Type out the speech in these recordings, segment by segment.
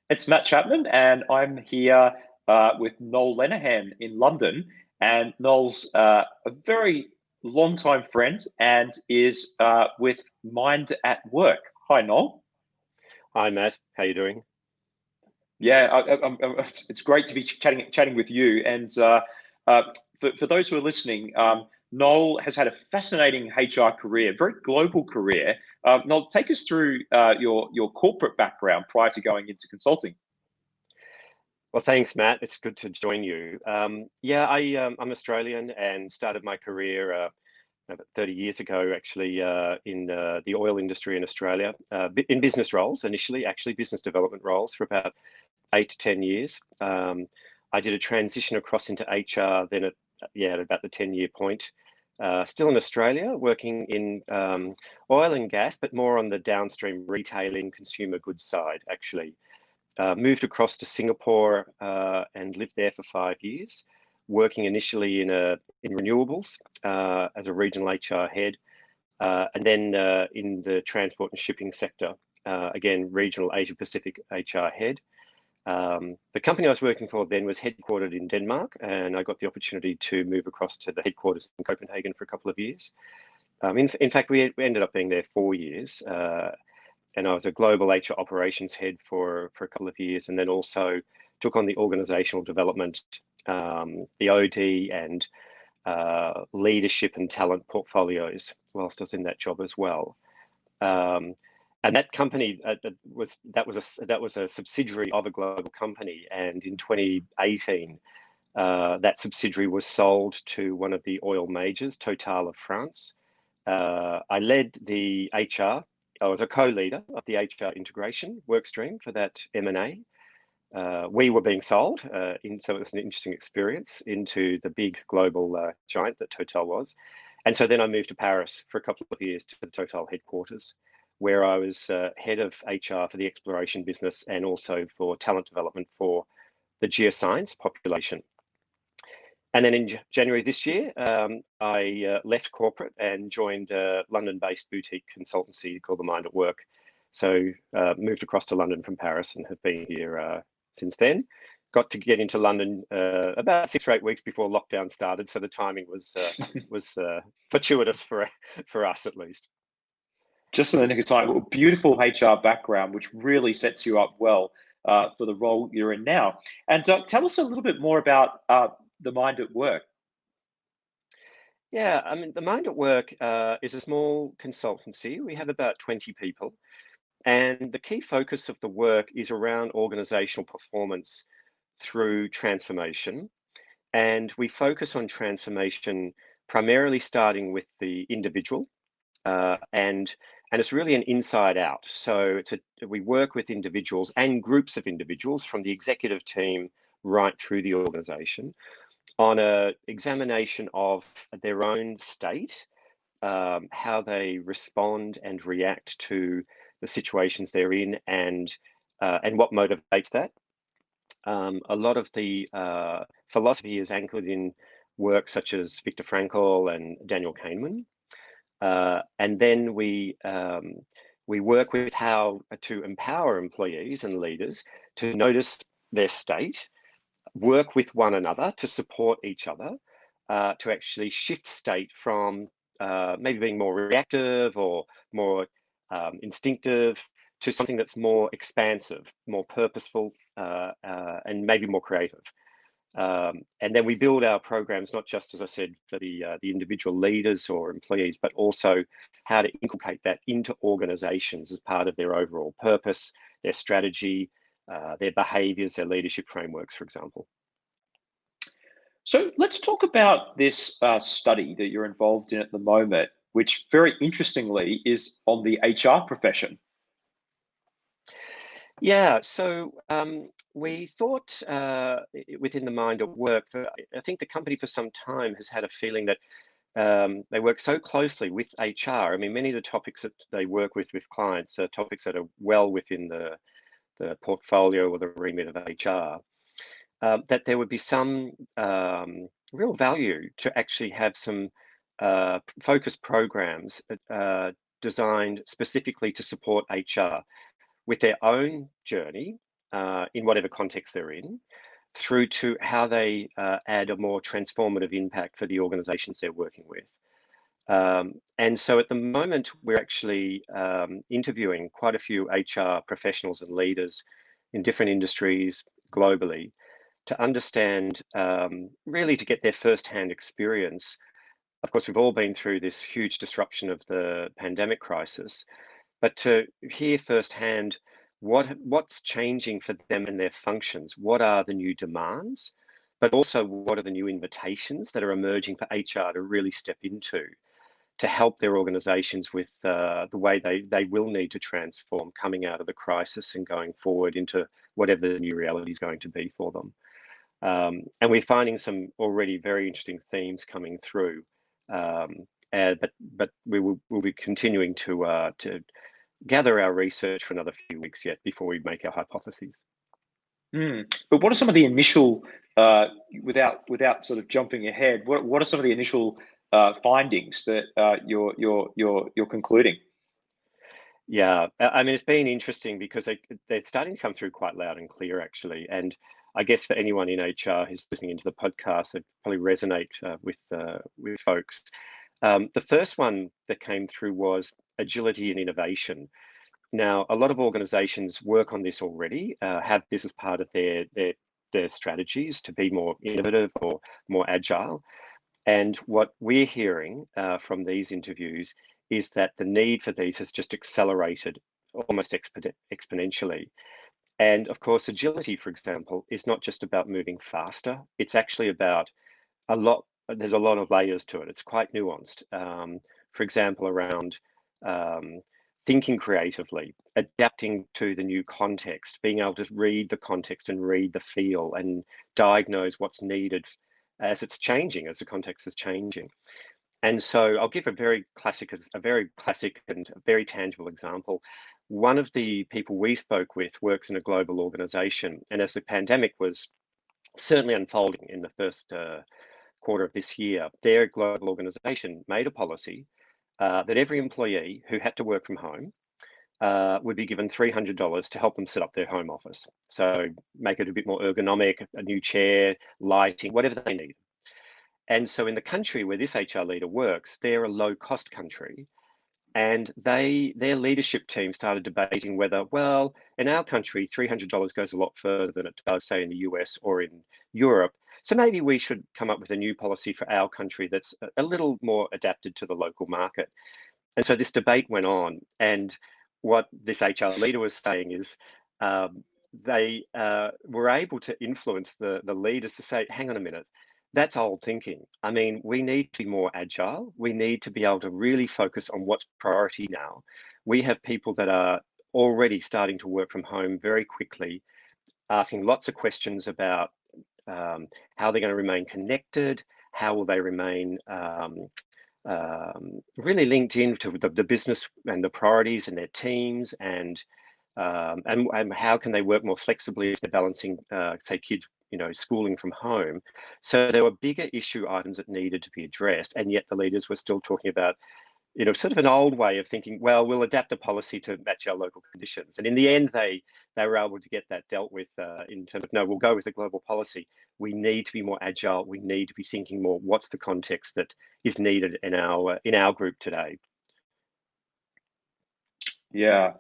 It's Matt Chapman, and I'm here with Noel Lenihan in London. And Noel's a very long-time friend and is with Mind at Work. Hi, Noel. Hi, Matt. How you doing? Yeah, it's great to be chatting with you. And for those who are listening, Noel has had a fascinating HR career, very global career. Noel, take us through your corporate background prior to going into consulting. Well, thanks, Matt. It's good to join you. I'm Australian and started my career about 30 years ago, actually, in the oil industry in Australia, in business roles initially, actually business development roles for about 8 to 10 years. I did a transition across into HR then at about the 10-year point. Still in Australia, working in oil and gas, but more on the downstream retailing consumer goods side, actually. Moved across to Singapore and lived there for 5 years, working initially in renewables as a regional HR head, and then in the transport and shipping sector, again, regional Asia Pacific HR head. The company I was working for then was headquartered in Denmark, and I got the opportunity to move across to the headquarters in Copenhagen for a couple of years. In fact, we ended up being there 4 years. And I was a global HR operations head for a couple of years, and then also took on the organizational development, the OD and leadership and talent portfolios whilst I was in that job as well. And that company was a subsidiary of a global company, and in 2018, that subsidiary was sold to one of the oil majors, Total of France. I led the HR. I was a co-leader of the HR integration workstream for that M&A. We were being sold, so it was an interesting experience into the big global giant that Total was. And so then I moved to Paris for a couple of years to the Total headquarters, where I was head of HR for the exploration business and also for talent development for the geoscience population. And then in January this year, I left corporate and joined a London-based boutique consultancy called The Mind at Work. So moved across to London from Paris and have been here since then. Got to get into London about 6 or 8 weeks before lockdown started, so the timing was fortuitous for us at least. Just in the nick of time. Well, beautiful HR background, which really sets you up well for the role you're in now. And tell us a little bit more about the Mind at Work. Yeah, I mean, the Mind at Work is a small consultancy. We have about 20 people. And the key focus of the work is around organizational performance through transformation. And we focus on transformation primarily starting with the individual. And it's really an inside out. So we work with individuals and groups of individuals from the executive team right through the organization on a examination of their own state, how they respond and react to the situations they're in, and what motivates that. A lot of the philosophy is anchored in work such as Viktor Frankl and Daniel Kahneman, and then we work with how to empower employees and leaders to notice their state, work with one another to support each other, to actually shift state from maybe being more reactive or more instinctive to something that's more expansive, more purposeful, and maybe more creative. And then we build our programs, not just, as I said, for the individual leaders or employees, but also how to inculcate that into organizations as part of their overall purpose, their strategy, their behaviors, their leadership frameworks, for example. So let's talk about this study that you're involved in at the moment, which very interestingly is on the HR profession. Yeah, so we thought within the Mind at Work, I think the company for some time has had a feeling that they work so closely with HR. I mean, many of the topics that they work with clients are topics that are well within the portfolio or the remit of HR, that there would be some real value to actually have some focused programs designed specifically to support HR with their own journey in whatever context they're in, through to how they add a more transformative impact for the organizations they're working with. And so at the moment, we're actually interviewing quite a few HR professionals and leaders in different industries globally to understand, really to get their firsthand experience. Of course, we've all been through this huge disruption of the pandemic crisis, but to hear firsthand what's changing for them and their functions, what are the new demands, but also what are the new invitations that are emerging for HR to really step into to help their organizations with the way they will need to transform coming out of the crisis and going forward into whatever the new reality is going to be for them. And we're finding some already very interesting themes coming through, but we'll be continuing to gather our research for another few weeks yet before we make our hypotheses. But what are some of the initial, without sort of jumping ahead, what are some of the initial findings that you're concluding? Yeah, I mean, it's been interesting because they're starting to come through quite loud and clear, actually. And I guess for anyone in HR who's listening into the podcast, it probably resonate with folks. The first one that came through was agility and innovation. Now, a lot of organizations work on this already, have this as part of their strategies to be more innovative or more agile. And what we're hearing from these interviews is that the need for these has just accelerated almost exponentially. And of course, agility, for example, is not just about moving faster. It's actually about there's a lot of layers to it. It's quite nuanced. For example, around thinking creatively, adapting to the new context, being able to read the context and read the feel and diagnose what's needed as it's changing, as the context is changing. And so I'll give a very classic and a very tangible example. One of the people we spoke with works in a global organization, and as the pandemic was certainly unfolding in the first quarter of this year, their global organization made a policy that every employee who had to work from home would be given $300 to help them set up their home office. So make it a bit more ergonomic, a new chair, lighting, whatever they need. And so in the country where this HR leader works, they're a low-cost country. And their leadership team started debating whether, well, in our country, $300 goes a lot further than it does, say, in the US or in Europe. So maybe we should come up with a new policy for our country that's a little more adapted to the local market. And so this debate went on. And what this HR leader was saying is they were able to influence the leaders to say, hang on a minute, that's old thinking. I mean, we need to be more agile. We need to be able to really focus on what's priority now. We have people that are already starting to work from home very quickly, asking lots of questions about how they're going to remain connected, how will they remain really linked into the business and the priorities and their teams, and how can they work more flexibly if they're balancing, say, kids, schooling from home. So there were bigger issue items that needed to be addressed, and yet the leaders were still talking about, sort of an old way of thinking, well, we'll adapt a policy to match our local conditions. And in the end, they were able to get that dealt with in terms of, no, we'll go with the global policy. We need to be more agile. We need to be thinking more, what's the context that is needed in our group today. Yeah,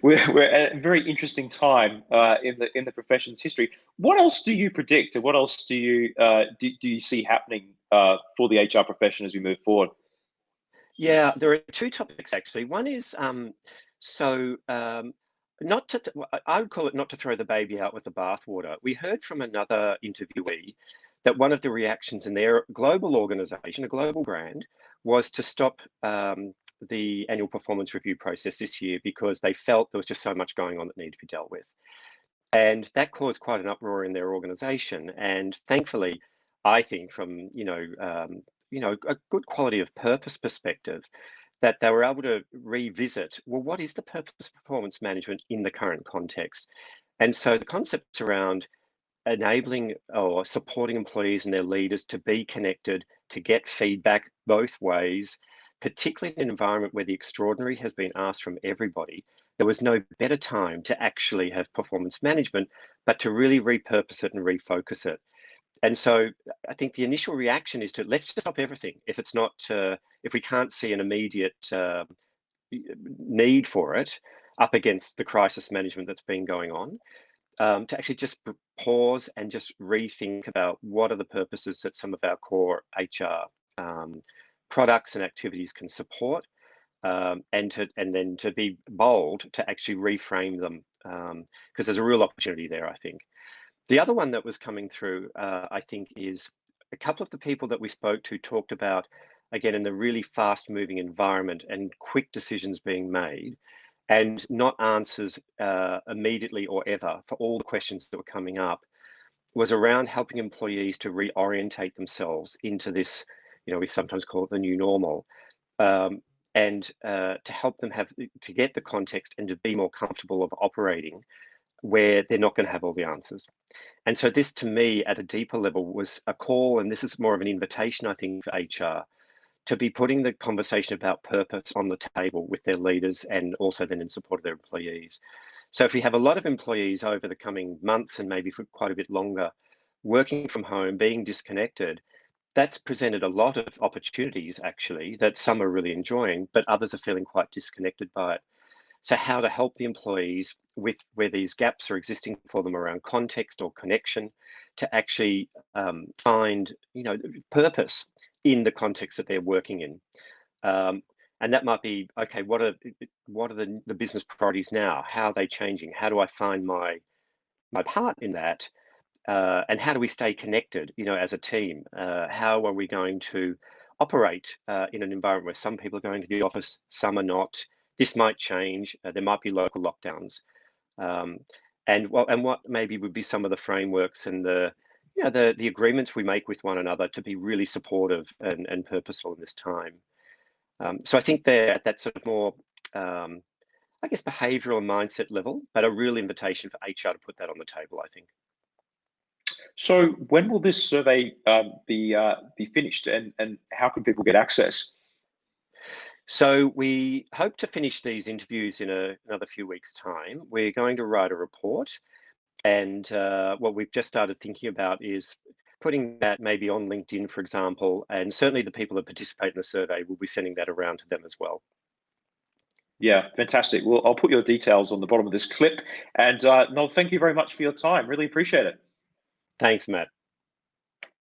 we're at a very interesting time in the profession's history. What else do you predict, and what else do you see happening for the HR profession as we move forward? Yeah, there are two topics actually. One is not to I would call it not to throw the baby out with the bathwater. We heard from another interviewee that one of the reactions in their global organization, a global brand, was to stop the annual performance review process this year because they felt there was just so much going on that needed to be dealt with. And that caused quite an uproar in their organization. And thankfully, I think from, a good quality of purpose perspective, that they were able to revisit, well, what is the purpose of performance management in the current context? And so the concepts around enabling or supporting employees and their leaders to be connected, to get feedback both ways, particularly in an environment where the extraordinary has been asked from everybody, there was no better time to actually have performance management, but to really repurpose it and refocus it. And so I think the initial reaction is to let's just stop everything if it's not if we can't see an immediate need for it up against the crisis management that's been going on, to actually just pause and just rethink about what are the purposes that some of our core HR products and activities can support, and then to be bold to actually reframe them, because there's a real opportunity there, I think. The other one that was coming through, I think, is a couple of the people that we spoke to talked about, again, in the really fast moving environment and quick decisions being made and not answers immediately or ever for all the questions that were coming up, was around helping employees to reorientate themselves into this, we sometimes call it the new normal, and to help them to get the context and to be more comfortable of operating where they're not going to have all the answers. And so this, to me, at a deeper level, was a call, and this is more of an invitation, I think, for HR to be putting the conversation about purpose on the table with their leaders and also then in support of their employees. So if we have a lot of employees over the coming months and maybe for quite a bit longer, working from home, being disconnected, that's presented a lot of opportunities, actually, that some are really enjoying, but others are feeling quite disconnected by it. So how to help the employees with where these gaps are existing for them around context or connection to actually find, purpose in the context that they're working in. And that might be, okay, what are the business priorities now? How are they changing? How do I find my part in that? And how do we stay connected, as a team? How are we going to operate in an environment where some people are going to the office, some are not? This might change. There might be local lockdowns, and what maybe would be some of the frameworks and the agreements we make with one another to be really supportive and purposeful in this time. So I think they're at that sort of more, I guess, behavioural and mindset level, but a real invitation for HR to put that on the table, I think. So when will this survey be finished, and how can people get access? So we hope to finish these interviews in another few weeks' time. We're going to write a report, and what we've just started thinking about is putting that maybe on LinkedIn, for example, and certainly the people that participate in the survey will be sending that around to them as well. Yeah, fantastic. Well, I'll put your details on the bottom of this clip. And Noel, thank you very much for your time. Really appreciate it. Thanks, Matt.